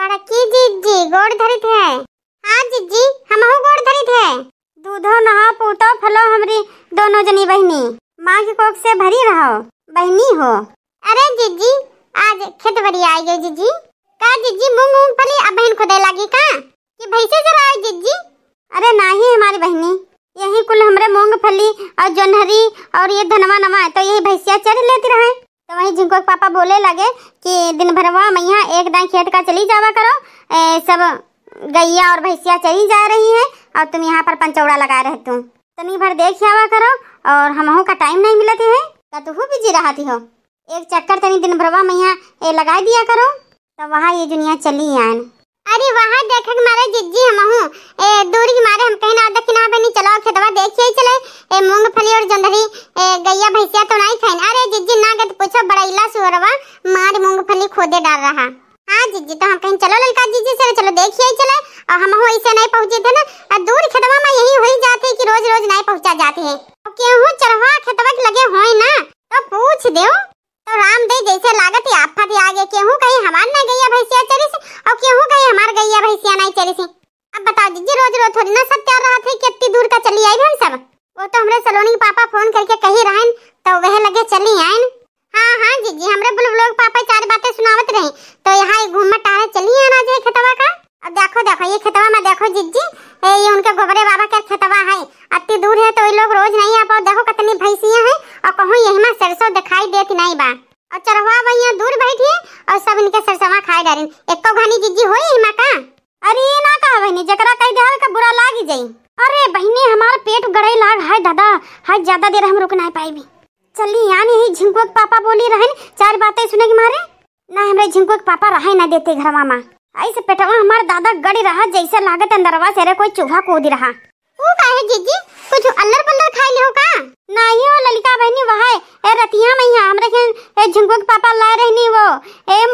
बड़की जीजी गोड़ धरित है। हाँ जीजी हमहू गोड़ धरित है। दूधो नहा पूतो फलो हमरी दोनों जनी बहनी माँ की कोख से भरी रहो बहनी हो। अरे जीजी आज खेत बड़ी आई गई जीजी। का जीजी मूंग मूंगफली अब बहन खुदे लगी का कि भैंसे जरा आई जीजी? अरे नहीं हमारी बहनी यही कुल हमरे मूंगफली और जोन्हरी और ये धनवा नमा है तो यही भैंसिया चढ़ लेती रहे। तो वही जिनको पापा बोले लगे कि दिन भरवा मैया एक दाई खेत का चली जावा करो, सब गैया और भैंसिया चली जा रही है और तुम यहाँ पर पंचौड़ा लगा रहे तुम तनी भर देख आवा करो और हमहू का टाइम नहीं मिलती है तो तू बिजी रहती हो। एक चक्कर तनी दिन भरवा मैया लगा दिया करो तो वहाँ ये दुनिया चली आन। अरे वहाँ देखे मारे जिज्जी हमहू दूर के मारे हम कहीं ना देखी ना बनी चलो खेतवा देखिए चले मूंगफली और जोंधरी गैया भैंसिया तो नहीं खाइन। अरे जिज्जी ना गत पूछो बड़ाइला सुअरवा मार मूंगफली खोदे डाल रहा। हाँ जिज्जी तो हम कहीं चलो ललका जीजी से चलो देखिए चले और हमहू ऐसे नहीं पहुँचे थे ना दूर खेतवा में यही हो जाती कि रोज रोज नहीं पहुँचा जाती है। केहू चढ़वा खेतवा के लगे हो ना तो पूछ दो तो रामदेव जैसे लागत है आफत आगे केहू कहीं हमार ना गैया भैंसिया चरी से और केहू कहीं हमार गैया भैंसिया नहीं चरी से। अब बताओ जीजी रोज रोज थोड़ी ना सब तैयार रहा थे कि इतनी दूर का चली आई हम सब। वो तो हमरे सलोनी पापा फोन करके कही रहन तो वह लगे चली आइन। हाँ हाँ जीजी हमरे बुलबुल पापा चार बातें सुनावत रहे तो यहाँ घूम टहल चली आना जाए खेतवा का। अब देखो देखो ये खेतवा में देखो जीजी ये उनके गोबरे बाबा का खेतवा है अति दूर है तो ये लोग रोज नहीं आ पाओ। देखो कितनी भैंसियां हैं और कहूँ यही में सरसों दिखाई देती नहीं बा और चरवा वही दूर बैठी है और सब इनके सरसवा खाए डारिन एको घनी जीजी होई हिमा का। अरे ना कहा बहनी जकरा कह दे का बुरा लाग जाई। अरे बहनी हमारा पेट गड़े लाग है दादा है ज्यादा देर हम रुक नहीं पाएबी। चली यानी ही झिंको पापा बोली रहन चार बातें सुने के मारे ना हमरे झिंको पापा रहे ना देते घर मामा ऐसे पेटवा हमार दादा गड़ी रहा जैसे लागत अंदरवा से कोई चूहा कूद रहा। वो काहे जीजी कुछ अल्लर पल्लर खाई ले हो का? नहीं हो ललिका बहनी वहां ए रतिया मैया हमरे के झुंगो के पापा लाए रहनी वो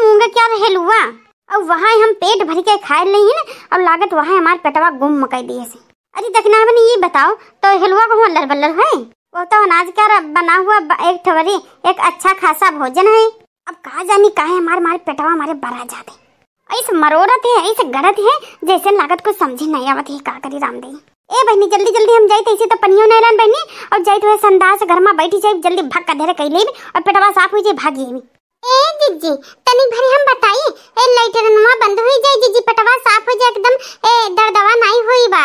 मूंग क्या हेलुआ और वहां हम पेट भर के खाए ले ही ना और लागत वहां हमार पेटवा गुम मकई दिए से। अरे देखना बनी ये बताओ तो हेलुआ को अल्लर बल्लर है वो तो अनाज का बना हुआ एक ठवरी एक अच्छा खासा भोजन है। अब कहा जानी काहे हमारे पेटवा हमारे बरा जाते ऐसे मरोड़त है ऐसे गड़त है जैसे लागत को समझी नहीं आवत है का करी रामदेव। ए बहनी जल्दी जल्दी हम जाई ऐसे तो पनियो नहीं रहन बहनी और जाई तो संदास घर में बैठी जाई जल्दी भाग का धरे कइले और पेटवा साफ हो जाई भागी। ए जीजी तनी भरी हम बताई लाइटरनुमा बंद हो जाई जीजी पेटवा साफ हो जाए एकदम दर्दवा नहीं होई बा।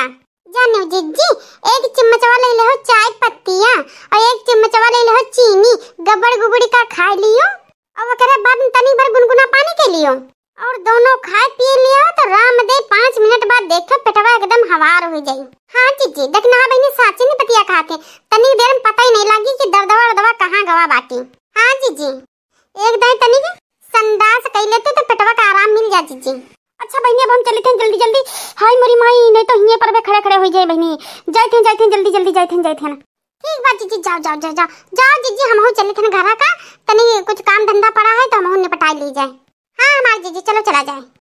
जानो जीजी एक चम्मचवा ले लो चाय पत्तियां और एक चम्मचवा ले लो चीनी गबड़ गुबड़ी का खा लियो और ओकरे बाद तनी भर गुनगुना पानी के लियो और दोनों खा पी लियो तो रामदेव 5 मिनट बाद देखो पेटवा एकदम हवार हो जाई। हाँ जीजी देखना बहनी साची नहीं पतिया खाते तनी देर में पता ही नहीं लगी कि दवा कहाँ गवा बाटी। हाँ जीजी एक दाई तनी संदास कई लेते तो पेटवा का आराम मिल जा जीजी। अच्छा बहनी अब हम चले थे जल्दी जल्दी हाय मेरी माई नहीं तो हिये पर खड़े खड़े हो जाए बहनी जाए थे जल्दी जल्दी जाए थे ना। ठीक बात जीजी जाओ जाओ जाओ जाओ जाओ जीजी हम चले थे घर का तनी कुछ काम धंधा पड़ा है तो हम निपटा ली जाए। हाँ हमारे जीजी चलो चला जाए।